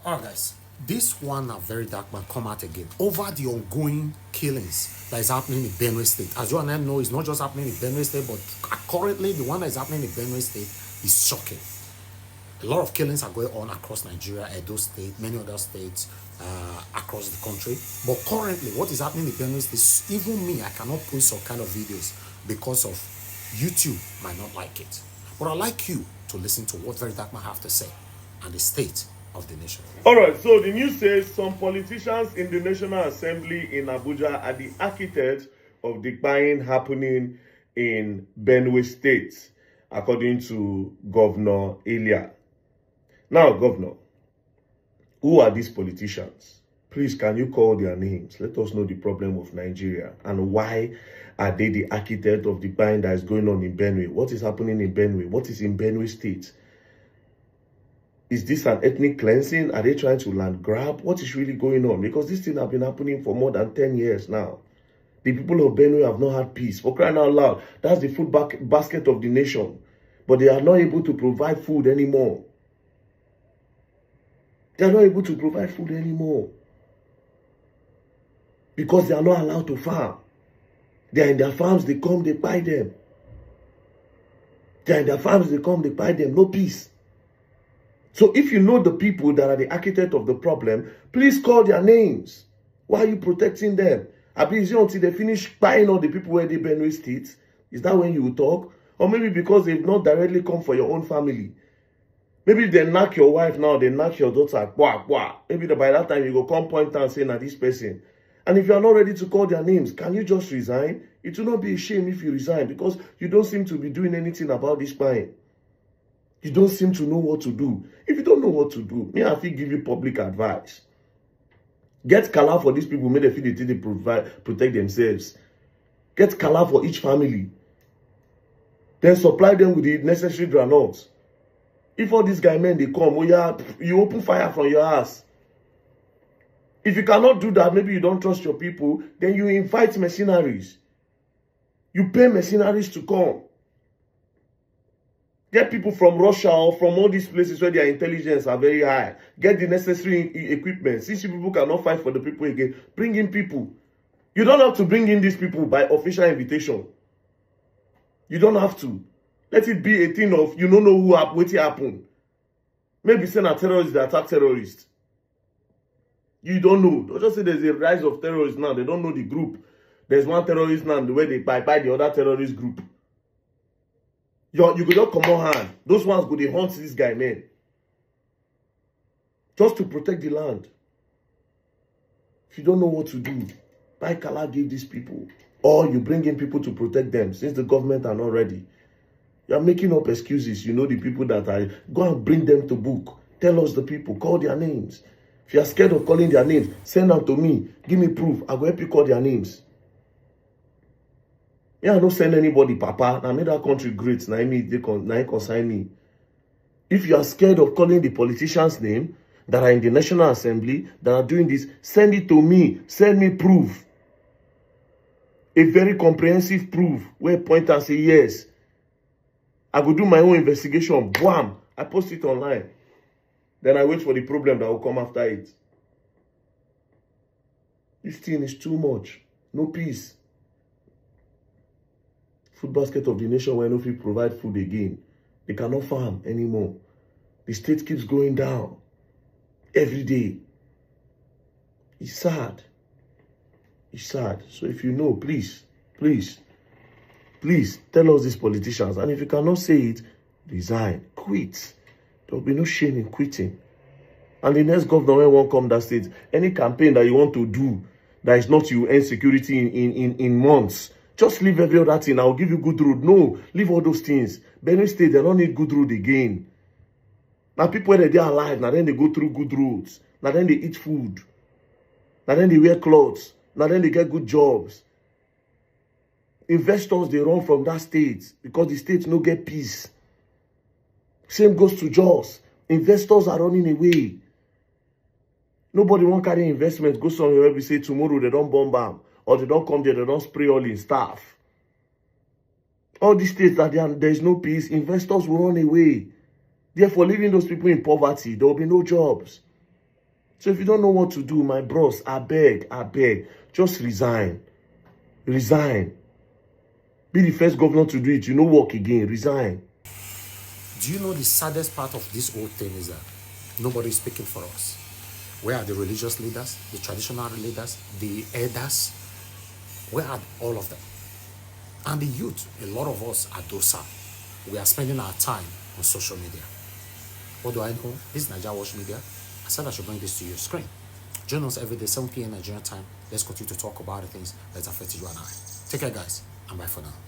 All right, guys. This one, a very dark man, come out again over the ongoing killings that is happening in Benue State. As you and I know, it's not just happening in Benue State, but currently the one that is happening in Benue State is shocking. A lot of killings are going on across Nigeria, Edo State, many other states across the country. But currently, what is happening in Benue State, even me, I cannot post some kind of videos because of YouTube might not like it. But I'd like you to listen to what Very Dark Man have to say and the state of the nation. All right, so the news says some politicians in the National Assembly in Abuja are the architects of the buying happening in Benue State, according to Governor Elia. Now, Governor, who are these politicians? Please, can you call their names? Let us know the problem of Nigeria and why are they the architect of the buying that is going on in Benue? What is happening in Benue? What is in Benue State? Is this an ethnic cleansing? Are they trying to land grab? What is really going on? Because this thing has been happening for more than 10 years now. The people of Benue have not had peace. For crying out loud, that's the food basket of the nation. But they are not able to provide food anymore. They are not able to provide food anymore. Because they are not allowed to farm. They are in their farms, they come, they buy them. They are in their farms, they come, they buy them. No peace. So if you know the people that are the architect of the problem, please call their names. Why are you protecting them? I believe until they finish buying all the people where they Benue State. Is that when you will talk? Or maybe because they've not directly come for your own family. Maybe they knock your wife now, they knock your daughter. Maybe by that time you go come point and say, nah, this person. And if you are not ready to call their names, can you just resign? It will not be a shame if you resign because you don't seem to be doing anything about this buying. You don't seem to know what to do. If you don't know what to do, me, I think give you public advice. Get kala for these people, make them feel they protect themselves. Get kala for each family. Then supply them with the necessary granules. If all these guy men, they come, oh yeah, you open fire from your ass. If you cannot do that, maybe you don't trust your people, then you invite mercenaries. You pay mercenaries to come. Get people from Russia or from all these places where their intelligence are very high. Get the necessary equipment. Since you people cannot fight for the people again, bring in people. You don't have to bring in these people by official invitation. You don't have to. Let it be a thing of you don't know what happened. Maybe send a terrorist that attack terrorists. You don't know. Don't just say there's a rise of terrorists now. They don't know the group. There's one terrorist now the way they buy the other terrorist group. You could just come on hand. Those ones go, they hunt this guy, man. Just to protect the land. If you don't know what to do, buy Kala, give these people. Or you bring in people to protect them since the government are not ready. You are making up excuses. You know the people that are. Go and bring them to book. Tell us the people. Call their names. If you are scared of calling their names, send them to me. Give me proof. I will help you call their names. Yeah, I don't send anybody, Papa. I made that country great. Now they consign me. If you are scared of calling the politicians' name that are in the National Assembly, that are doing this, send it to me. Send me proof. A very comprehensive proof. Where point and say, yes. I go do my own investigation. Bam! I post it online. Then I wait for the problem that will come after it. This thing is too much. No peace. Food basket of the nation where no people provide food again. They cannot farm anymore. The state keeps going down every day. It's sad. It's sad. So if you know, please tell us these politicians. And if you cannot say it, resign. Quit. There will be no shame in quitting. And the next governor when won't come that state, any campaign that you want to do that is not you end security in months, just leave every other thing. I'll give you good road. No, leave all those things. Benue State, they don't need good road again. Now people when they're alive, now then they go through good roads. Now then they eat food. Now then they wear clothes. Now then they get good jobs. Investors, they run from that state because the state no get peace. Same goes to Jos. Investors are running away. Nobody won't carry investment. Go somewhere where we say tomorrow they don't bomb them. Or they don't come there, they don't spray all in staff. All these states that there is no peace, investors will run away. Therefore, leaving those people in poverty, there will be no jobs. So if you don't know what to do, my bros, I beg, just resign. Resign. Be the first governor to do it. You know, work again. Resign. Do you know the saddest part of this whole thing is that nobody is speaking for us? Where are the religious leaders, the traditional leaders, the elders? Where are all of them? And the youth, a lot of us are docile. We are spending our time on social media. What do I know? This is NAIJA Watch Media. I said I should bring this to your screen. Join us every day, 7 p.m. Nigerian time. Let's continue to talk about the things that affect you and I. Take care, guys, and bye for now.